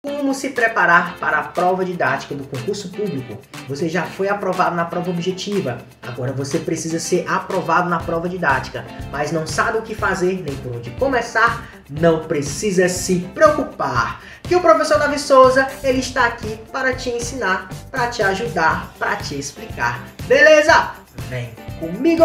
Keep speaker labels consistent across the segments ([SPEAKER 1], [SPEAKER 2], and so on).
[SPEAKER 1] Como se preparar para a prova didática do concurso público? Você já foi aprovado na prova objetiva, agora você precisa ser aprovado na prova didática, mas não sabe o que fazer nem por onde começar? Não precisa se preocupar, que o professor Davi Souza, ele está aqui para te ensinar, para te ajudar, para te explicar. Beleza? Vem comigo!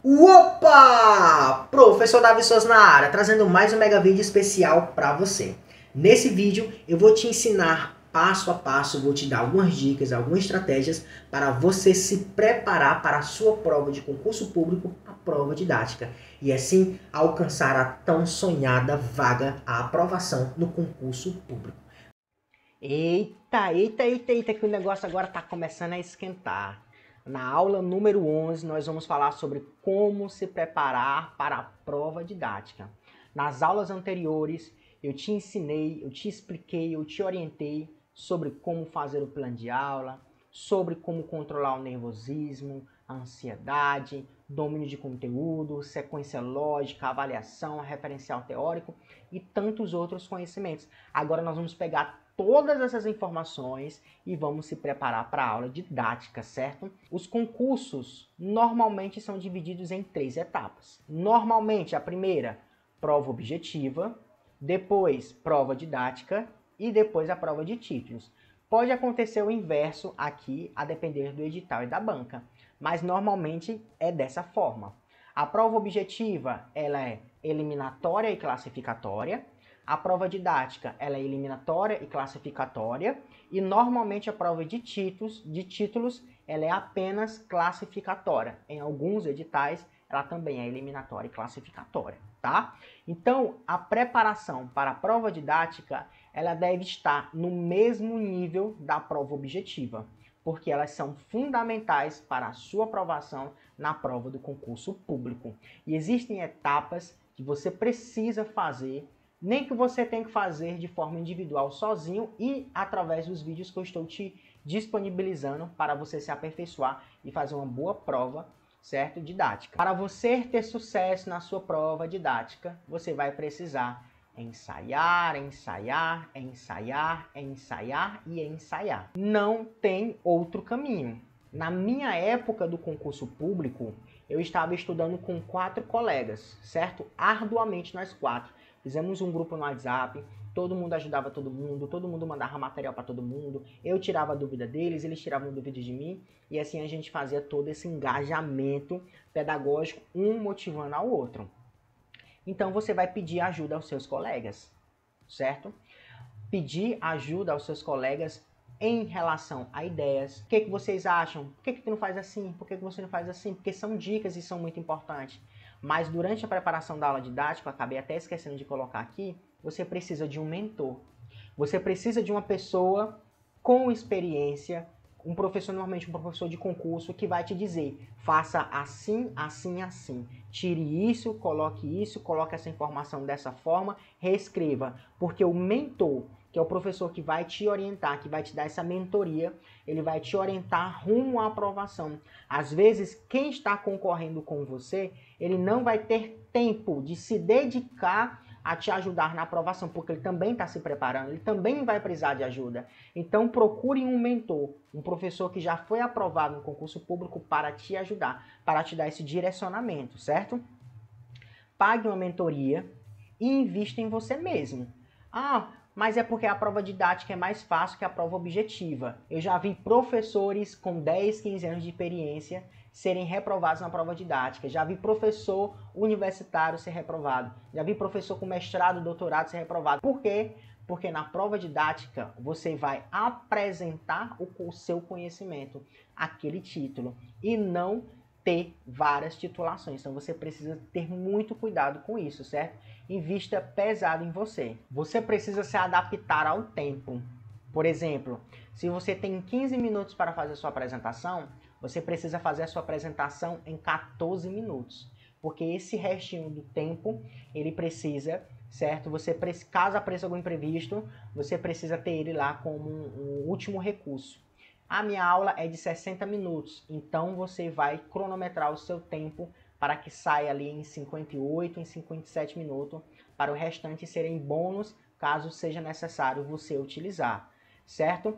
[SPEAKER 1] Opa! Professor Davi Souza na área, trazendo mais um mega vídeo especial para você. Nesse vídeo eu vou te ensinar passo a passo, vou te dar algumas dicas, algumas estratégias para você se preparar para a sua prova de concurso público, a prova didática, e assim alcançar a tão sonhada vaga, a aprovação no concurso público. Eita, que o negócio agora está começando a esquentar. Na aula número 11, nós vamos falar sobre como se preparar para a prova didática. Nas aulas anteriores, eu te ensinei, eu te expliquei, eu te orientei sobre como fazer o plano de aula, sobre como controlar o nervosismo, a ansiedade, domínio de conteúdo, sequência lógica, avaliação, referencial teórico e tantos outros conhecimentos. Agora nós vamos pegar todas essas informações e vamos se preparar para a aula didática, certo? Os concursos normalmente são divididos em 3 etapas. Normalmente a primeira, prova objetiva, depois prova didática e depois a prova de títulos. Pode acontecer o inverso aqui, a depender do edital e da banca, mas normalmente é dessa forma. A prova objetiva, ela é eliminatória e classificatória. A prova didática, ela é eliminatória e classificatória, e normalmente a prova de títulos, ela é apenas classificatória. Em alguns editais, ela também é eliminatória e classificatória, tá? Então, a preparação para a prova didática, ela deve estar no mesmo nível da prova objetiva, porque elas são fundamentais para a sua aprovação na prova do concurso público. E existem etapas que você precisa fazer, nem que você tenha que fazer de forma individual sozinho e através dos vídeos que eu estou te disponibilizando para você se aperfeiçoar e fazer uma boa prova, certo? Didática. Para você ter sucesso na sua prova didática, você vai precisar ensaiar, ensaiar, ensaiar, ensaiar e ensaiar. Não tem outro caminho. Na minha época do concurso público, eu estava estudando com 4 colegas, certo? Arduamente nós 4. Fizemos um grupo no WhatsApp, todo mundo ajudava todo mundo mandava material para todo mundo, eu tirava a dúvida deles, eles tiravam dúvida de mim, e assim a gente fazia todo esse engajamento pedagógico, um motivando ao outro. Então você vai pedir ajuda aos seus colegas, certo? Pedir ajuda aos seus colegas em relação a ideias. O que vocês acham? Por que tu não faz assim? Por que você não faz assim? Porque são dicas e são muito importantes. Mas durante a preparação da aula didática, eu acabei até esquecendo de colocar aqui, você precisa de um mentor. Você precisa de uma pessoa com experiência, um professor, normalmente um professor de concurso, que vai te dizer, faça assim, assim, assim. Tire isso, coloque essa informação dessa forma, reescreva. Porque o mentor, que é o professor que vai te orientar, que vai te dar essa mentoria, ele vai te orientar rumo à aprovação. Às vezes, quem está concorrendo com você, ele não vai ter tempo de se dedicar a te ajudar na aprovação, porque ele também está se preparando, ele também vai precisar de ajuda. Então procure um mentor, um professor que já foi aprovado no concurso público para te ajudar, para te dar esse direcionamento, certo? Pague uma mentoria e invista em você mesmo. Mas é porque a prova didática é mais fácil que a prova objetiva. Eu já vi professores com 10, 15 anos de experiência serem reprovados na prova didática. Já vi professor universitário ser reprovado. Já vi professor com mestrado, doutorado ser reprovado. Por quê? Porque na prova didática você vai apresentar o seu conhecimento, aquele título, e não ter várias titulações. Então você precisa ter muito cuidado com isso, certo? Invista pesado em você. Você precisa se adaptar ao tempo. Por exemplo, se você tem 15 minutos para fazer a sua apresentação, você precisa fazer a sua apresentação em 14 minutos. Porque esse restinho do tempo, ele precisa, certo? Caso apareça algum imprevisto, você precisa ter ele lá como um último recurso. A minha aula é de 60 minutos, então você vai cronometrar o seu tempo para que saia ali em 58, em 57 minutos, para o restante serem bônus, caso seja necessário você utilizar, certo?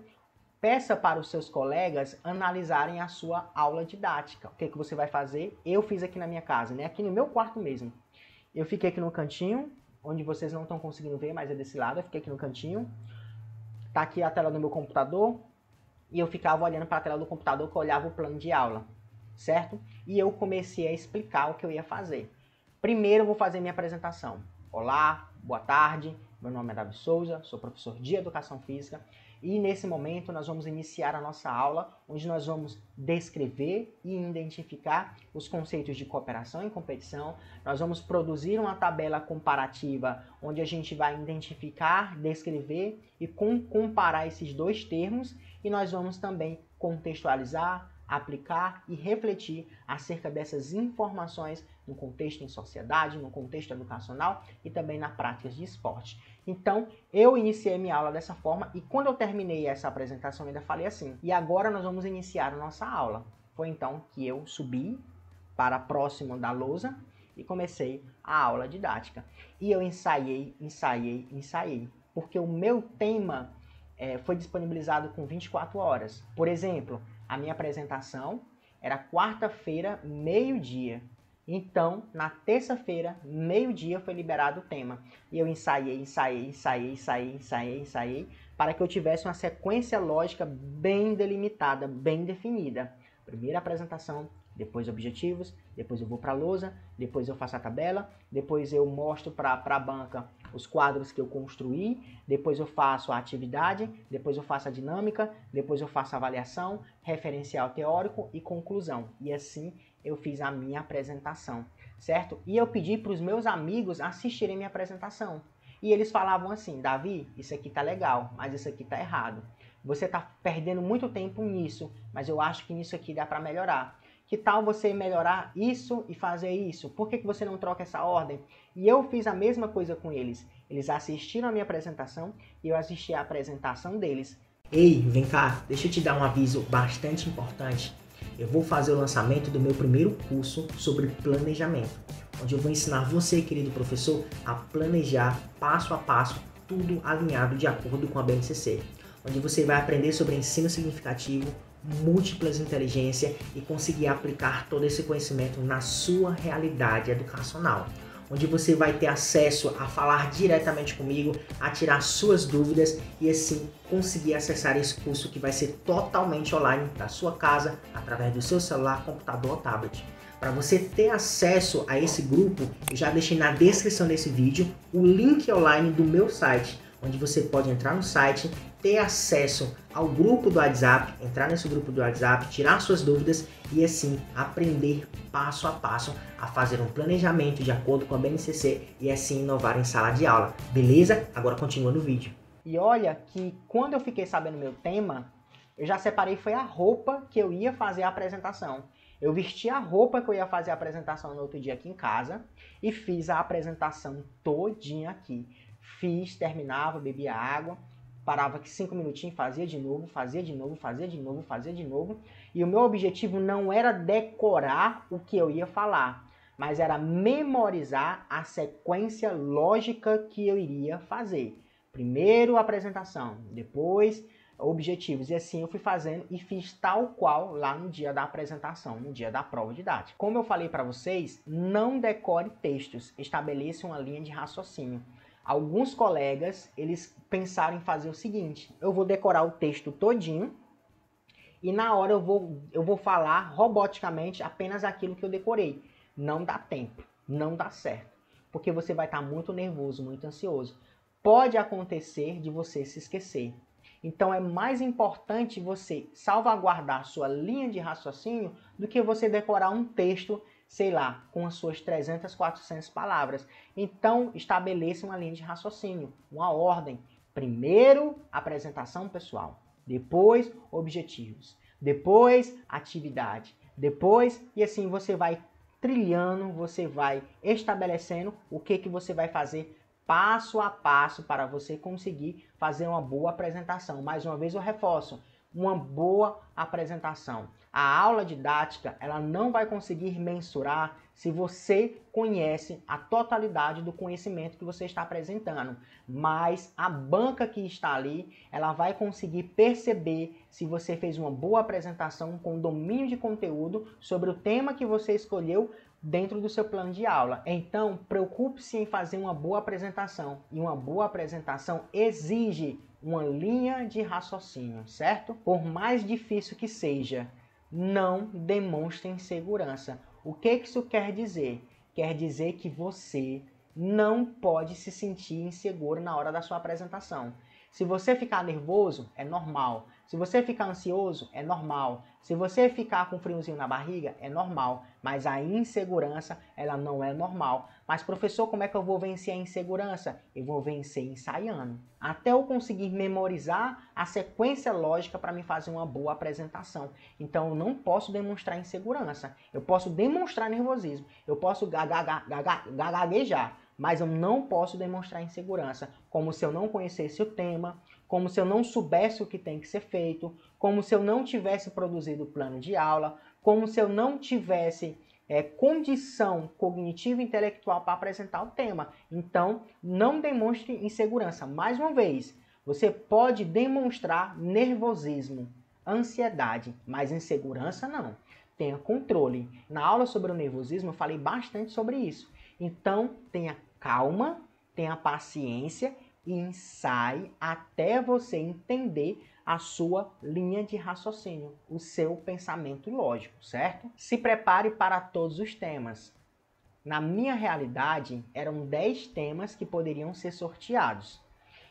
[SPEAKER 1] Peça para os seus colegas analisarem a sua aula didática. O que você vai fazer? Eu fiz aqui na minha casa, né? Aqui no meu quarto mesmo. Eu fiquei aqui no cantinho, onde vocês não estão conseguindo ver, mas é desse lado. Eu fiquei aqui no cantinho. Tá aqui a tela do meu computador. E eu ficava olhando para a tela do computador que eu olhava o plano de aula, certo? E eu comecei a explicar o que eu ia fazer. Primeiro eu vou fazer minha apresentação. Olá, boa tarde, meu nome é Davi Souza, sou professor de Educação Física e nesse momento nós vamos iniciar a nossa aula, onde nós vamos descrever e identificar os conceitos de cooperação e competição. Nós vamos produzir uma tabela comparativa, onde a gente vai identificar, descrever e comparar esses dois termos e nós vamos também contextualizar, aplicar e refletir acerca dessas informações no contexto em sociedade, no contexto educacional e também na prática de esporte. Então, eu iniciei minha aula dessa forma e quando eu terminei essa apresentação, eu ainda falei assim, e agora nós vamos iniciar a nossa aula. Foi então que eu subi para próximo da lousa e comecei a aula didática. E eu ensaiei, porque o meu tema foi disponibilizado com 24 horas. Por exemplo, a minha apresentação era quarta-feira, meio-dia. Então, na terça-feira, meio-dia, foi liberado o tema. E eu ensaiei, para que eu tivesse uma sequência lógica bem delimitada, bem definida. Primeira apresentação, depois objetivos, depois eu vou para a lousa, depois eu faço a tabela, depois eu mostro para a banca os quadros que eu construí, depois eu faço a atividade, depois eu faço a dinâmica, depois eu faço a avaliação, referencial teórico e conclusão. E assim eu fiz a minha apresentação, certo? E eu pedi para os meus amigos assistirem minha apresentação. E eles falavam assim, Davi, isso aqui tá legal, mas isso aqui tá errado. Você tá perdendo muito tempo nisso, mas eu acho que nisso aqui dá para melhorar. Que tal você melhorar isso e fazer isso? Por que você não troca essa ordem? E eu fiz a mesma coisa com eles. Eles assistiram a minha apresentação e eu assisti a apresentação deles. Ei, vem cá, deixa eu te dar um aviso bastante importante. Eu vou fazer o lançamento do meu primeiro curso sobre planejamento, onde eu vou ensinar você, querido professor, a planejar passo a passo, tudo alinhado de acordo com a BNCC, onde você vai aprender sobre ensino significativo, múltiplas inteligência e conseguir aplicar todo esse conhecimento na sua realidade educacional, onde você vai ter acesso a falar diretamente comigo, a tirar suas dúvidas e assim conseguir acessar esse curso que vai ser totalmente online da sua casa, através do seu celular, computador ou tablet. Para você ter acesso a esse grupo, eu já deixei na descrição desse vídeo o link online do meu site, onde você pode entrar no site, ter acesso ao grupo do WhatsApp, entrar nesse grupo do WhatsApp, tirar suas dúvidas e assim aprender passo a passo a fazer um planejamento de acordo com a BNCC e assim inovar em sala de aula. Beleza? Agora continua no vídeo. E olha que quando eu fiquei sabendo meu tema, eu já separei foi a roupa que eu ia fazer a apresentação. Eu vesti a roupa que eu ia fazer a apresentação no outro dia aqui em casa e fiz a apresentação todinha aqui. Fiz, terminava, bebia água, parava aqui 5 minutinhos, fazia de novo. E o meu objetivo não era decorar o que eu ia falar, mas era memorizar a sequência lógica que eu iria fazer. Primeiro a apresentação, depois objetivos. E assim eu fui fazendo e fiz tal qual lá no dia da apresentação, no dia da prova didática. Como eu falei para vocês, não decore textos, estabeleça uma linha de raciocínio. Alguns colegas, eles pensaram em fazer o seguinte, eu vou decorar o texto todinho e na hora eu vou falar roboticamente apenas aquilo que eu decorei. Não dá tempo, não dá certo, porque você vai estar muito nervoso, muito ansioso. Pode acontecer de você se esquecer. Então é mais importante você salvaguardar sua linha de raciocínio do que você decorar um texto, sei lá, com as suas 300, 400 palavras. Então, estabeleça uma linha de raciocínio, uma ordem. Primeiro, apresentação pessoal. Depois, objetivos. Depois, atividade. Depois, e assim você vai trilhando, você vai estabelecendo o que você vai fazer passo a passo para você conseguir fazer uma boa apresentação. Mais uma vez eu reforço, uma boa apresentação. A aula didática, ela não vai conseguir mensurar se você conhece a totalidade do conhecimento que você está apresentando. Mas a banca que está ali, ela vai conseguir perceber se você fez uma boa apresentação com domínio de conteúdo sobre o tema que você escolheu dentro do seu plano de aula. Então, preocupe-se em fazer uma boa apresentação. E uma boa apresentação exige uma linha de raciocínio, certo? Por mais difícil que seja, não demonstre insegurança. O que isso quer dizer? Quer dizer que você não pode se sentir inseguro na hora da sua apresentação. Se você ficar nervoso, é normal. Se você ficar ansioso, é normal. Se você ficar com friozinho na barriga, é normal. Mas a insegurança, ela não é normal. Mas, professor, como é que eu vou vencer a insegurança? Eu vou vencer ensaiando. Até eu conseguir memorizar a sequência lógica para me fazer uma boa apresentação. Então, eu não posso demonstrar insegurança. Eu posso demonstrar nervosismo. Eu posso gaguejar. Mas eu não posso demonstrar insegurança, como se eu não conhecesse o tema, como se eu não soubesse o que tem que ser feito, como se eu não tivesse produzido o plano de aula, como se eu não tivesse condição cognitiva e intelectual para apresentar o tema. Então, não demonstre insegurança. Mais uma vez, você pode demonstrar nervosismo, ansiedade, mas insegurança não. Tenha controle. Na aula sobre o nervosismo, eu falei bastante sobre isso. Então, tenha calma, tenha paciência e ensaie até você entender a sua linha de raciocínio, o seu pensamento lógico, certo? Se prepare para todos os temas. Na minha realidade, eram 10 temas que poderiam ser sorteados.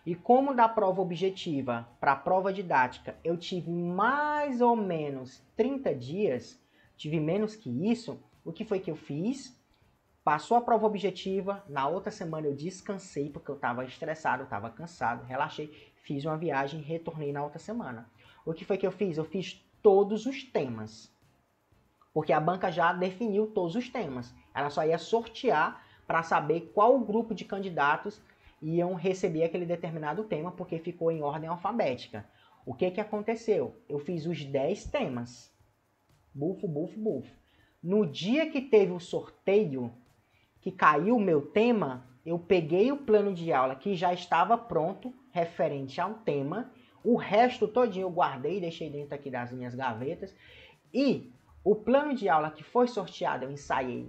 [SPEAKER 1] E como da prova objetiva para a prova didática eu tive mais ou menos 30 dias, tive menos que isso, o que foi que eu fiz? Passou a prova objetiva, na outra semana eu descansei porque eu estava estressado, eu estava cansado, relaxei, fiz uma viagem e retornei na outra semana. O que foi que eu fiz? Eu fiz todos os temas, porque a banca já definiu todos os temas. Ela só ia sortear para saber qual grupo de candidatos iam receber aquele determinado tema, porque ficou em ordem alfabética. O que aconteceu? Eu fiz os 10 temas. Bufo, bufo, bufo. No dia que teve o sorteio, que caiu o meu tema, eu peguei o plano de aula que já estava pronto, referente ao tema, o resto todinho eu guardei, deixei dentro aqui das minhas gavetas, e o plano de aula que foi sorteado eu ensaiei,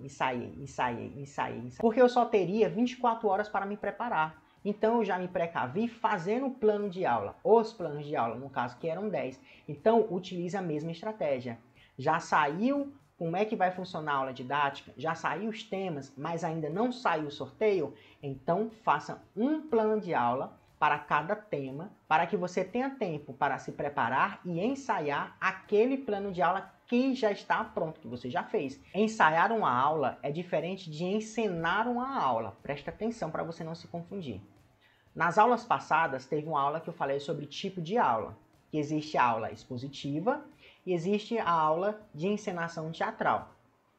[SPEAKER 1] porque eu só teria 24 horas para me preparar. Então eu já me precavi fazendo o plano de aula, os planos de aula, no caso que eram 10. Então utilize a mesma estratégia. Já saiu como é que vai funcionar a aula didática, já saiu os temas, mas ainda não saiu o sorteio, então faça um plano de aula para cada tema, para que você tenha tempo para se preparar e ensaiar aquele plano de aula que já está pronto, que você já fez. Ensaiar uma aula é diferente de encenar uma aula. Presta atenção para você não se confundir. Nas aulas passadas, teve uma aula que eu falei sobre tipo de aula, que existe a aula expositiva e existe a aula de encenação teatral,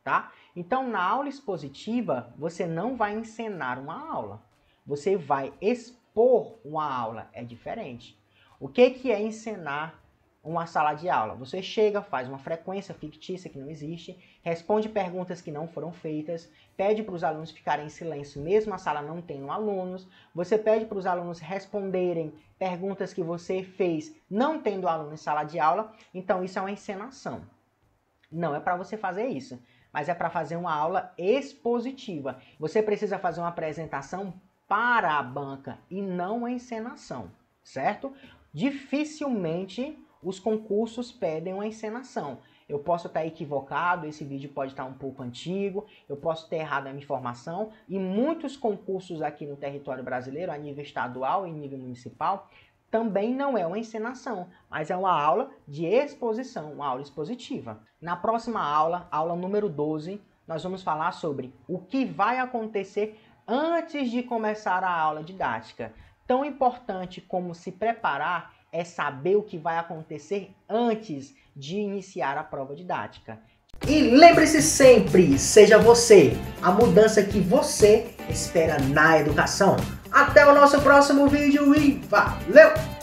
[SPEAKER 1] tá? Então, na aula expositiva, você não vai encenar uma aula, você vai expor uma aula, é diferente. O que é encenar uma sala de aula? Você chega, faz uma frequência fictícia que não existe, responde perguntas que não foram feitas, pede para os alunos ficarem em silêncio, mesmo a sala não tendo alunos, você pede para os alunos responderem perguntas que você fez não tendo aluno em sala de aula, então isso é uma encenação. Não é para você fazer isso, mas é para fazer uma aula expositiva. Você precisa fazer uma apresentação para a banca e não uma encenação, certo? Dificilmente os concursos pedem uma encenação. Eu posso estar equivocado, esse vídeo pode estar um pouco antigo, eu posso ter errado a minha informação, e muitos concursos aqui no território brasileiro, a nível estadual e nível municipal, também não é uma encenação, mas é uma aula de exposição, uma aula expositiva. Na próxima aula, aula número 12, nós vamos falar sobre o que vai acontecer antes de começar a aula didática. Tão importante como se preparar é saber o que vai acontecer antes de iniciar a prova didática. E lembre-se sempre, seja você a mudança que você espera na educação. Até o nosso próximo vídeo e valeu!